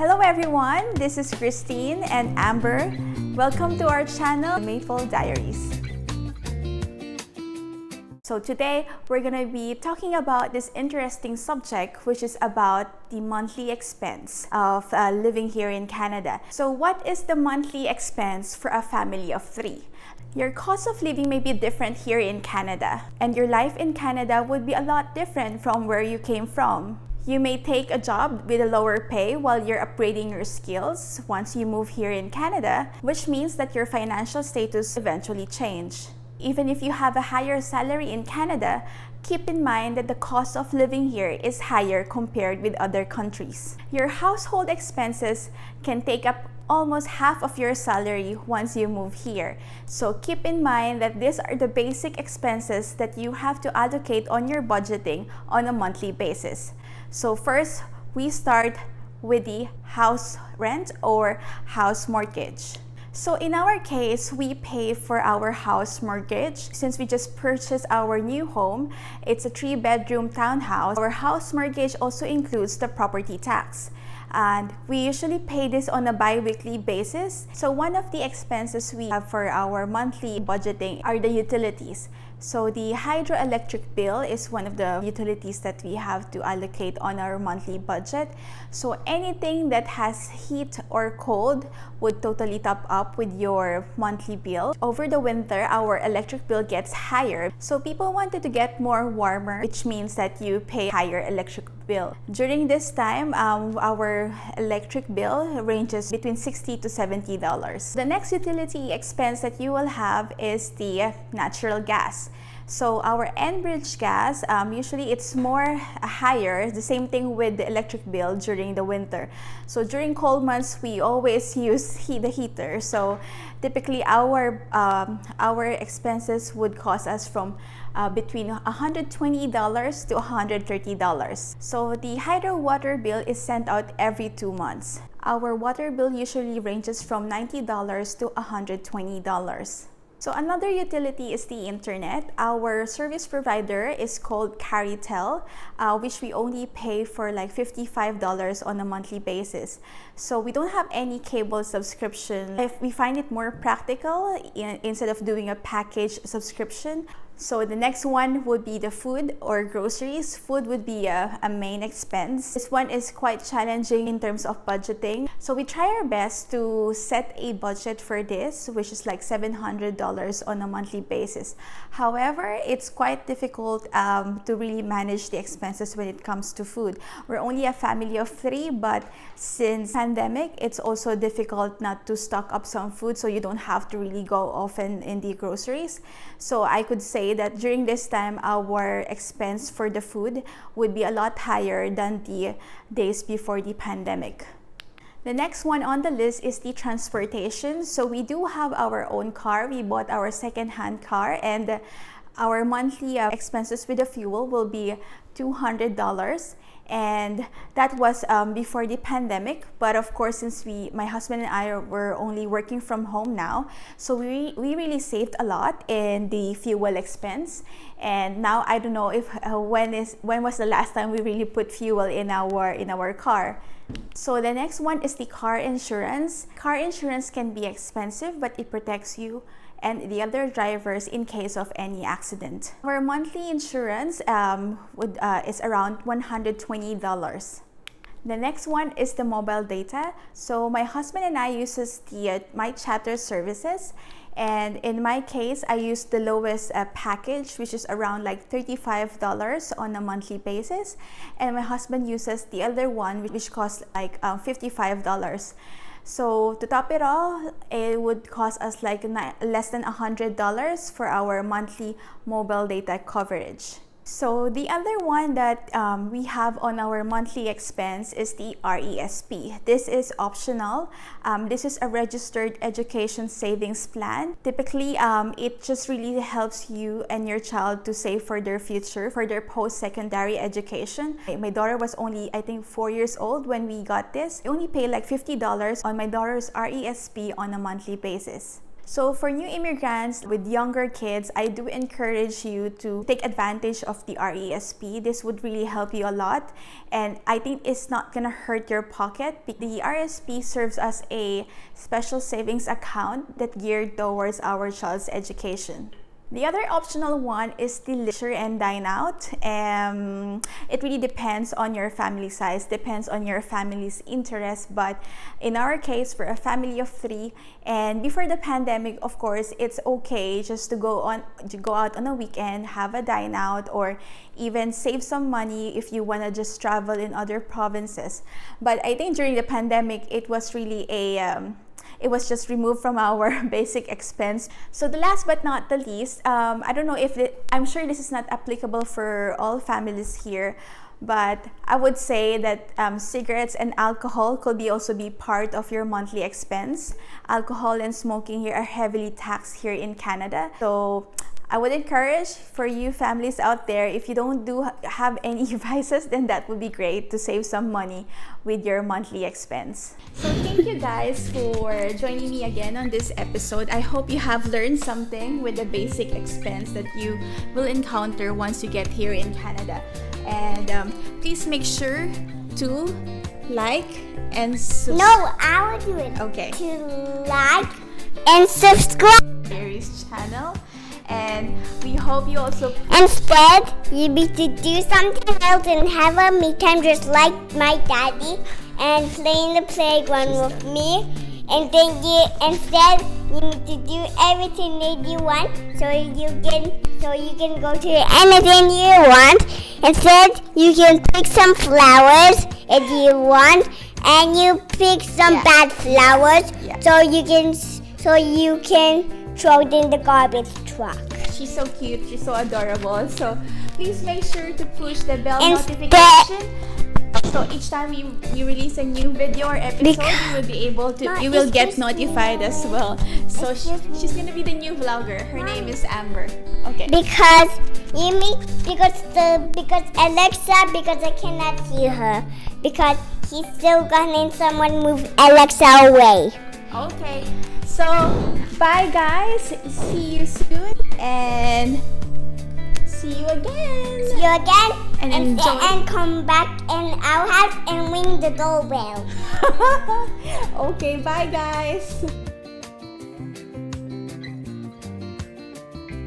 Hello everyone, this is Christine and Amber. Welcome to our channel, Maple Diaries. So today, we're gonna be talking about this interesting subject, which is about the monthly expense of living here in Canada. So what is the monthly expense for a family of 3? Your cost of living may be different here in Canada, and your life in Canada would be a lot different from where you came from. You may take a job with a lower pay while you're upgrading your skills once you move here in Canada, which means that your financial status eventually change. Even if you have a higher salary in Canada, keep in mind that the cost of living here is higher compared with other countries. Your household expenses can take up almost half of your salary once you move here. So keep in mind that these are the basic expenses that you have to allocate on your budgeting on a monthly basis. So first, we start with the house rent or house mortgage. So in our case, we pay for our house mortgage. Since we just purchased our new home, it's a 3-bedroom townhouse. Our house mortgage also includes the property tax. And we usually pay this on a bi-weekly basis. So one of the expenses we have for our monthly budgeting are the utilities. So the hydroelectric bill is one of the utilities that we have to allocate on our monthly budget. So anything that has heat or cold would totally top up with your monthly bill. Over the winter, our electric bill gets higher. So people wanted to get more warmer, which means that you pay higher electric bill. During this time, our electric bill ranges between $60 to $70. The next utility expense that you will have is the natural gas. So our Enbridge gas, usually it's more higher, the same thing with the electric bill during the winter. So during cold months, we always use the heater. So typically our expenses would cost us from between $120 to $130. So the hydro water bill is sent out every 2 months. Our water bill usually ranges from $90 to $120. So another utility is the internet. Our service provider is called Caritel, which we only pay for like $55 on a monthly basis. So we don't have any cable subscription. If we find it more practical, instead of doing a package subscription. So the next one would be the food or groceries. Food would be a main expense. This one is quite challenging in terms of budgeting. So we try our best to set a budget for this, which is like $700 on a monthly basis. However, it's quite difficult to really manage the expenses when it comes to food. We're only a family of 3, but since pandemic, it's also difficult not to stock up some food, so you don't have to really go often in the groceries. So I could say that during this time, our expense for the food would be a lot higher than the days before the pandemic. The next one on the list is the transportation. So we do have our own car. We bought our second-hand car, and our monthly expenses with the fuel will be $200. And that was before the pandemic. But of course, since my husband and I were only working from home now, so we really saved a lot in the fuel expense. And now I don't know if when was the last time we really put fuel in our car. So the next one is the car insurance. Car insurance can be expensive, but it protects you and the other drivers in case of any accident. Our monthly insurance is around $120. The next one is the mobile data. So my husband and I uses the My Chatter services, and in my case, I use the lowest package, which is around like $35 on a monthly basis, and my husband uses the other one, which costs like $55. So to top it all, it would cost us like less than $100 for our monthly mobile data coverage. So the other one that we have on our monthly expense is the RESP. This is optional. This is a registered education savings plan. Typically, it just really helps you and your child to save for their future, for their post-secondary education. My daughter was only, I think, 4 years old when we got this. I only pay like $50 on my daughter's RESP on a monthly basis. So for new immigrants with younger kids, I do encourage you to take advantage of the RESP. This would really help you a lot, and I think it's not gonna hurt your pocket. The RSP serves as a special savings account that geared towards our child's education. The other optional one is the leisure and dine out. It really depends on your family size, depends on your family's interest. But in our case, we're a family of 3, and before the pandemic, of course, it's okay just to go out on a weekend, have a dine out, or even save some money if you want to just travel in other provinces. But I think during the pandemic, it was really it was just removed from our basic expense. So the last but not the least, I don't know if I'm sure this is not applicable for all families here, but I would say that cigarettes and alcohol could also be part of your monthly expense. Alcohol and smoking here are heavily taxed here in Canada. So I would encourage for you families out there, if you don't have any vices, then that would be great to save some money with your monthly expense. So thank you guys for joining me again on this episode. I hope you have learned something with the basic expense that you will encounter once you get here in Canada. And please make sure to like and subscribe. No, I will do it. Okay. To like and subscribe. Mary's channel. And we hope you also instead you need to do something else and have a me time just like my daddy and play in the playground with me. And then you need to do everything that you want so you can go to anything you want. Instead you can pick some flowers if you want, and you pick some bad flowers so you can throw it in the garbage truck. She's so cute, she's so adorable. So please make sure to push the bell notification. So each time we release a new video or episode, you will get notified as well. So she's gonna be the new vlogger. Her name is Amber. Okay. Because I cannot see her because he's still gone and someone moved Alexa away. Okay. So, bye guys. See you soon and see you again. See you again. And enjoy. And come back in our house and ring the doorbell. Okay, bye guys.